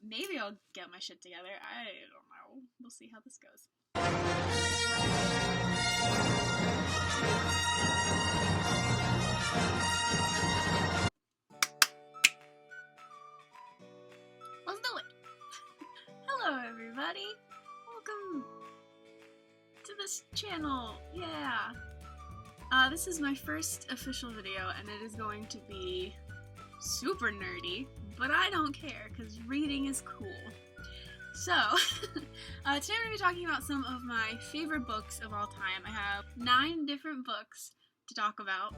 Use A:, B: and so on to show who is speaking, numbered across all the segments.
A: maybe I'll get my shit together. I don't know. We'll see how this goes. Let's do it! Hello everybody! Welcome to this channel! Yeah! This is my first official video and it is going to be super nerdy, but I don't care because reading is cool. So, today we're going to be talking about some of my favorite books of all time. I have 9 different books to talk about.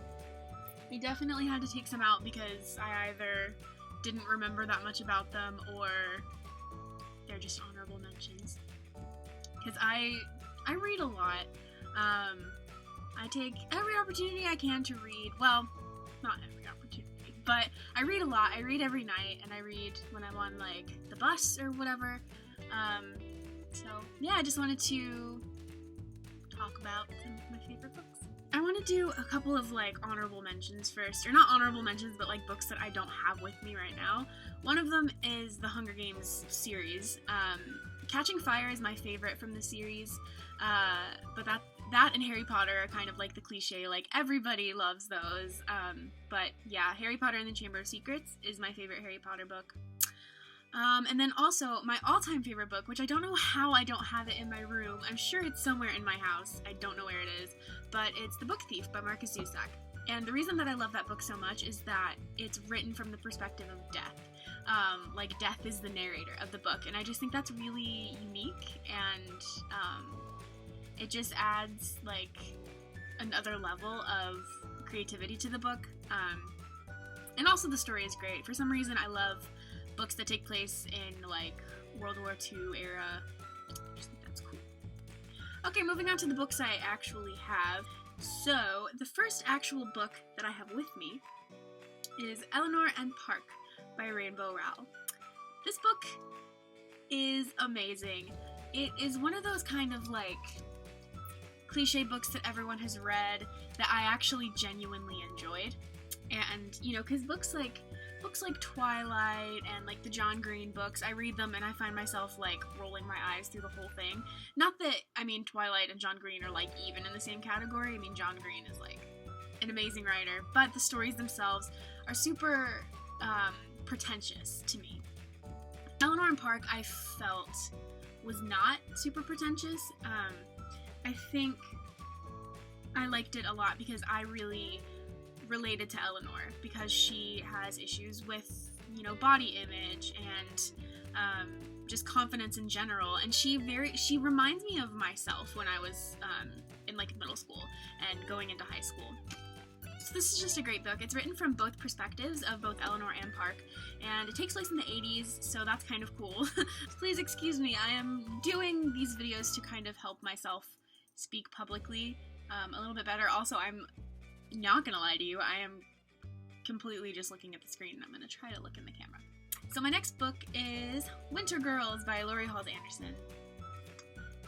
A: I definitely had to take some out because I either didn't remember that much about them or they're just honorable mentions. Because I read a lot. I take every opportunity I can to read. Well, not every opportunity, but I read a lot. I read every night, and I read when I'm on, like, the bus or whatever. So, yeah, I just wanted to talk about some of my favorite books. I want to do a couple of, like, honorable mentions first. Or not honorable mentions, but, like, books that I don't have with me right now. One of them is the Hunger Games series. Catching Fire is my favorite from the series, but that and Harry Potter are kind of like the cliche, like, everybody loves those. But, yeah, Harry Potter and the Chamber of Secrets is my favorite Harry Potter book. And then also, my all-time favorite book, which I don't know how I don't have it in my room. I'm sure it's somewhere in my house. I don't know where it is. But it's The Book Thief by Marcus Zusak. And the reason that I love that book so much is that it's written from the perspective of death. Like, death is the narrator of the book. And I just think that's really unique, and it just adds, like, another level of creativity to the book. And also the story is great. For some reason, I love books that take place in, like, World War II era. I just think that's cool. Okay, moving on to the books I actually have. So, the first actual book that I have with me is Eleanor Park by Rainbow Rowell. This book is amazing. It is one of those kind of, like, cliche books that everyone has read that I actually genuinely enjoyed. And, you know, because books like Twilight and, like, the John Green books, I read them and I find myself, like, rolling my eyes through the whole thing. Not that, I mean, Twilight and John Green are, like, even in the same category. I mean, John Green is, like, an amazing writer, but the stories themselves are super pretentious to me. Eleanor Park, I felt, was not super pretentious. I think I liked it a lot because I really related to Eleanor because she has issues with, you know, body image and just confidence in general, and she reminds me of myself when I was in, like, middle school and going into high school. So this is just a great book. It's written from both perspectives of both Eleanor and Park, and it takes place in the 80s, so that's kind of cool. Please excuse me, I am doing these videos to kind of help myself speak publicly a little bit better. Also, I'm not gonna lie to you, I am completely just looking at the screen, and I'm gonna try to look in the camera. So my next book is Winter Girls by Roald Anderson.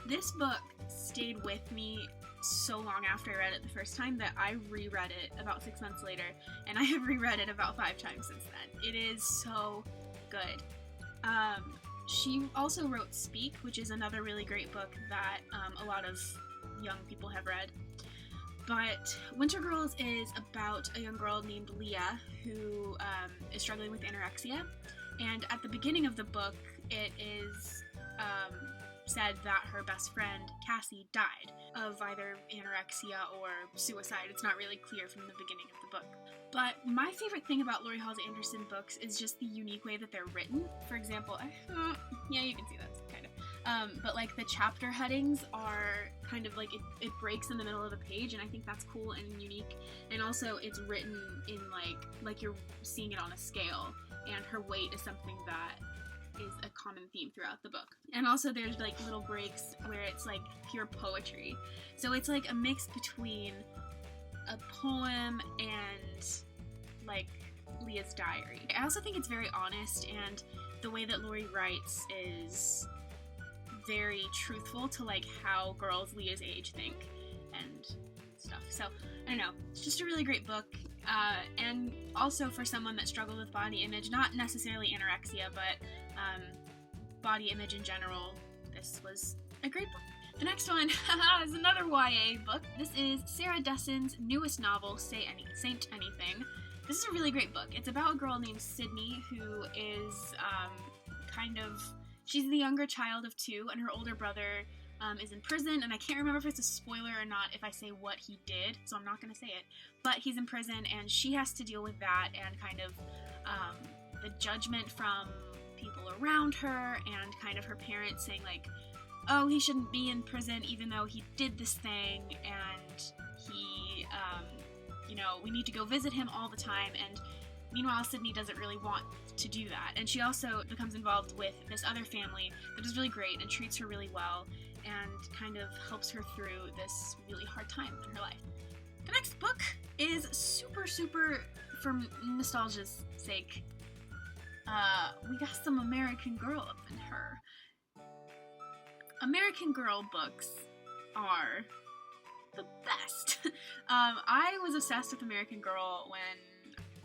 A: This book stayed with me so long after I read it the first time that I reread it about 6 months later, and I have reread it about 5 times since then. It is so good. She also wrote Speak, which is another really great book that a lot of young people have read. But Winter Girls is about a young girl named Leah who is struggling with anorexia, and at the beginning of the book it is said that her best friend Cassie died of either anorexia or suicide. It's not really clear from the beginning of the book. But my favorite thing about Roald Anderson books is just the unique way that they're written. For example, yeah, you can see that, kind of. But, like, the chapter headings are kind of like, it breaks in the middle of the page, and I think that's cool and unique. And also, it's written in, like you're seeing it on a scale, and her weight is something that is a common theme throughout the book. And also there's, like, little breaks where it's, like, pure poetry. So it's, like, a mix between a poem and, like, Leah's diary. I also think it's very honest, and the way that Lori writes is very truthful to, like, how girls Leah's age think and stuff. So, I don't know. It's just a really great book. and also for someone that struggled with body image, not necessarily anorexia, but body image in general, this was a great book. The next one is another YA book. This is Sarah Dessen's newest novel, Saint Anything. This is a really great book. It's about a girl named Sydney who is she's the younger child of two, and her older brother is in prison, and I can't remember if it's a spoiler or not if I say what he did, so I'm not going to say it. But he's in prison, and she has to deal with that and kind of the judgment from people around her, and kind of her parents saying, like, oh, he shouldn't be in prison even though he did this thing, and he, we need to go visit him all the time, and meanwhile, Sydney doesn't really want to do that. And she also becomes involved with this other family that is really great and treats her really well and kind of helps her through this really hard time in her life. The next book is super, for nostalgia's sake, we got some American Girl up in her. American Girl books are the best. I was obsessed with American Girl when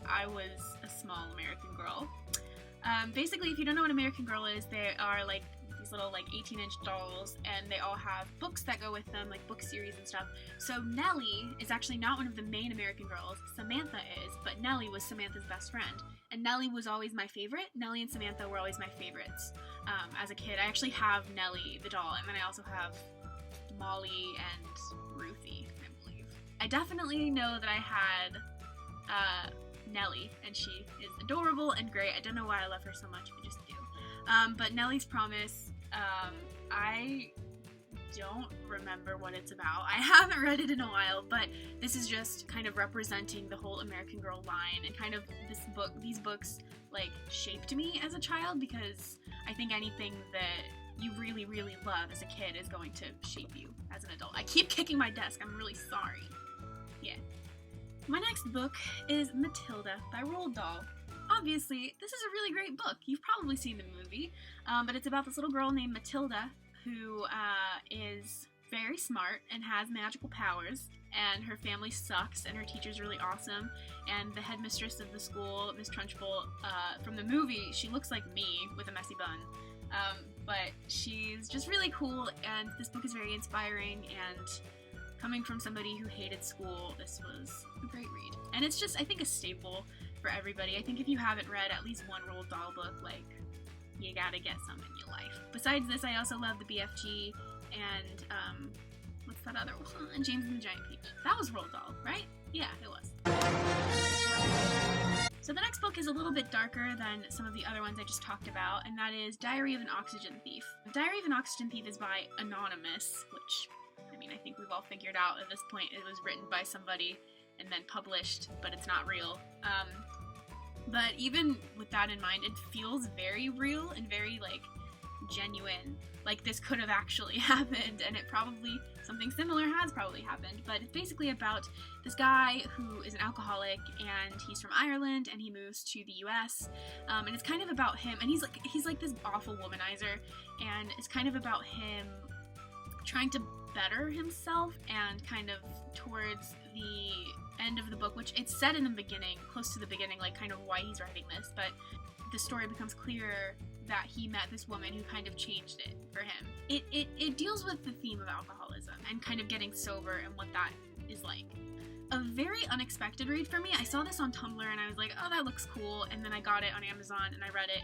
A: I was a small American girl. Basically, if you don't know what American Girl is, they are like these little 18-inch dolls, and they all have books that go with them, like book series and stuff. So Nellie is actually not one of the main American Girls. Samantha is, but Nellie was Samantha's best friend. And Nellie was always my favorite. Nellie and Samantha were always my favorites as a kid. I actually have Nellie the doll, and then I also have Molly and Ruthie, I believe. I definitely know that I had Nellie, and she is adorable and great. I don't know why I love her so much, I just do. But Nellies Promise, I don't remember what it's about. I haven't read it in a while, but this is just kind of representing the whole American Girl line, and kind of these books shaped me as a child, because I think anything that you really, really love as a kid is going to shape you as an adult. I keep kicking my desk, I'm really sorry. Yeah. My next book is Matilda by Roald Dahl. Obviously, this is a really great book. You've probably seen the movie, but it's about this little girl named Matilda who is very smart and has magical powers, and her family sucks, and her teacher's really awesome, and the headmistress of the school, Miss Trunchbull, from the movie, she looks like me with a messy bun, but she's just really cool, and this book is very inspiring, and coming from somebody who hated school, this was a great read. And it's just, I think, a staple for everybody. I think if you haven't read at least one Roald Dahl book, you gotta get some in your life. Besides this, I also love the BFG and, what's that other one? James and the Giant Peach. That was Roald Dahl, right? Yeah, it was. So the next book is a little bit darker than some of the other ones I just talked about, and that is Diary of an Oxygen Thief. Diary of an Oxygen Thief is by Anonymous, which, I think we've all figured out at this point it was written by somebody and then published, but it's not real. But even with that in mind, it feels very real and very, genuine. This could have actually happened, and something similar has probably happened. But it's basically about this guy who is an alcoholic, and he's from Ireland, and he moves to the US, and it's kind of about him, and he's this awful womanizer, and it's kind of about him trying to better himself, and kind of towards the end of the book, which it's set in the beginning, close to the beginning, kind of why he's writing this, but the story becomes clearer that he met this woman who kind of changed it for him. It deals with the theme of alcoholism and kind of getting sober and what that is like. A very unexpected read for me. I saw this on Tumblr and I was like, oh, that looks cool, and then I got it on Amazon and I read it.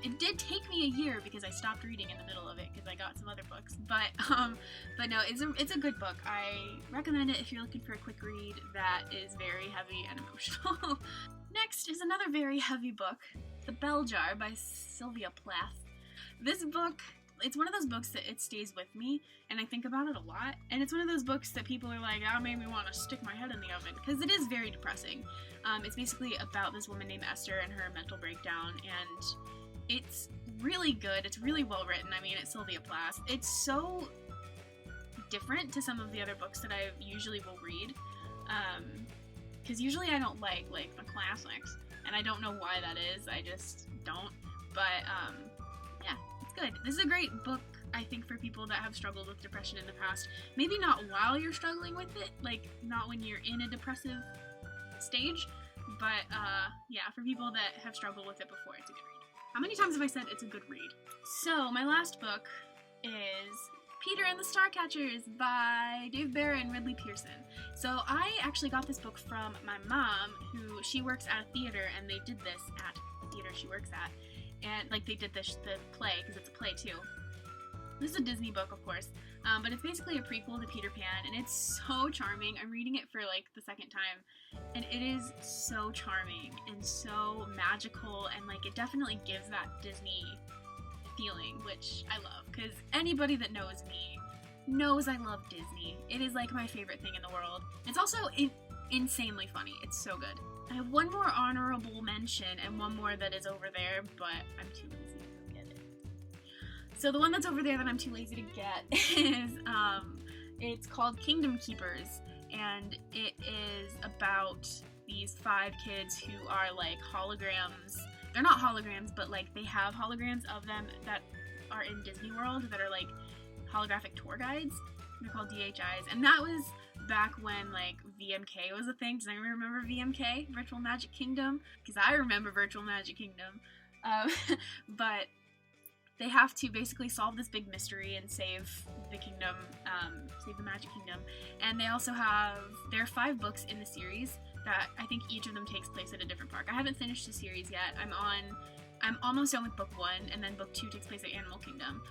A: It did take me a year because I stopped reading in the middle of it because I got some other books, but no, it's a good book. I recommend it if you're looking for a quick read that is very heavy and emotional. Next is another very heavy book, The Bell Jar by Sylvia Plath. This book, it's one of those books that it stays with me, and I think about it a lot, and it's one of those books that people are like, made me want to stick my head in the oven, because it is very depressing. It's basically about this woman named Esther and her mental breakdown, and it's really good. It's really well written. It's Sylvia Plath. It's so different to some of the other books that I usually will read, because usually I don't like the classics, and I don't know why that is. I just don't. But yeah, it's good. This is a great book, I think, for people that have struggled with depression in the past. Maybe not while you're struggling with it, not when you're in a depressive stage, but yeah, for people that have struggled with it before, it's a good read. How many times have I said it's a good read? So, my last book is Peter and the Starcatchers by Dave Barrett and Ridley Pearson. So I actually got this book from my mom, who she works at a theater, and they did this at the theater she works at. And, like, they did the play, because it's a play, too. This is a Disney book, of course, but it's basically a prequel to Peter Pan, and it's so charming. I'm reading it for, like, the second time, and it is so charming and so magical, and, like, it definitely gives that Disney feeling, which I love, because anybody that knows me knows I love Disney. It is, like, my favorite thing in the world. It's also insanely funny. It's so good. I have one more honorable mention and one more that is over there, but I'm too lazy to go get it. So the one that's over there that I'm too lazy to get is, it's called Kingdom Keepers, and it is about these 5 kids who are, like, holograms. They're not holograms, but, like, they have holograms of them that are in Disney World that are, like, holographic tour guides. They're called DHIs, and that was back when, like, VMK was a thing. Does anyone remember VMK? Virtual Magic Kingdom? Because I remember Virtual Magic Kingdom. But they have to basically solve this big mystery and save the kingdom, save the Magic Kingdom. And they also have, there are 5 books in the series that I think each of them takes place at a different park. I haven't finished the series yet. I'm almost done with book 1, and then book 2 takes place at Animal Kingdom.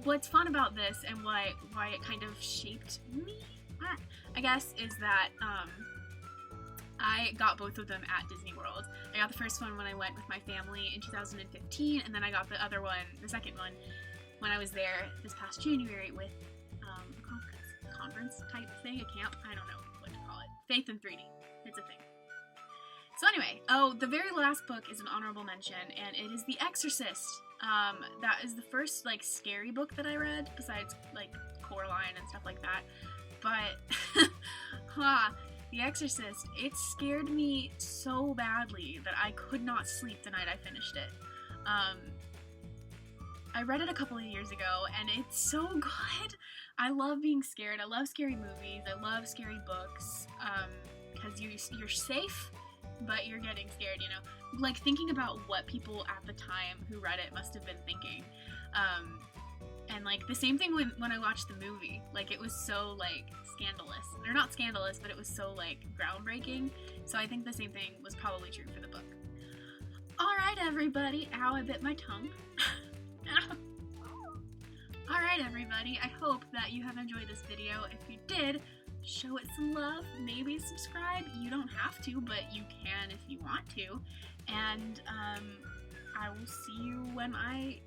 A: What's fun about this and why it kind of shaped me, I guess, is that I got both of them at Disney World. I got the first one when I went with my family in 2015, and then I got the other one, the second one, when I was there this past January with a conference type thing, a camp, I don't know what to call it. Faith in 3D. It's a thing. So anyway, the very last book is an honorable mention, and it is The Exorcist. That is the first, like, scary book that I read, besides, like, Coraline and stuff like that. But, The Exorcist, it scared me so badly that I could not sleep the night I finished it. I read it a couple of years ago, and it's so good! I love being scared. I love scary movies. I love scary books, because you're safe, but you're getting scared, you know? Like, thinking about what people at the time who read it must have been thinking. And, like, the same thing when I watched the movie. Like, it was so, like, scandalous. Or not scandalous, but it was so, like, groundbreaking. So I think the same thing was probably true for the book. Alright, everybody. Ow, I bit my tongue. Alright, everybody. I hope that you have enjoyed this video. If you did, show it some love. Maybe subscribe. You don't have to, but you can if you want to. And, I will see you when I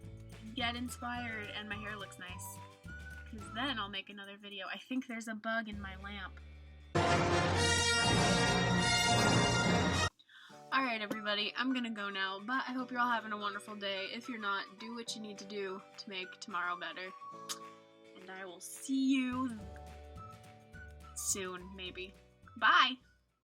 A: get inspired and my hair looks nice, because then I'll make another video. I think there's a bug in my lamp. Alright, everybody, I'm gonna go now, but I hope you're all having a wonderful day. If you're not, do what you need to do to make tomorrow better. And I will see you soon, maybe. Bye!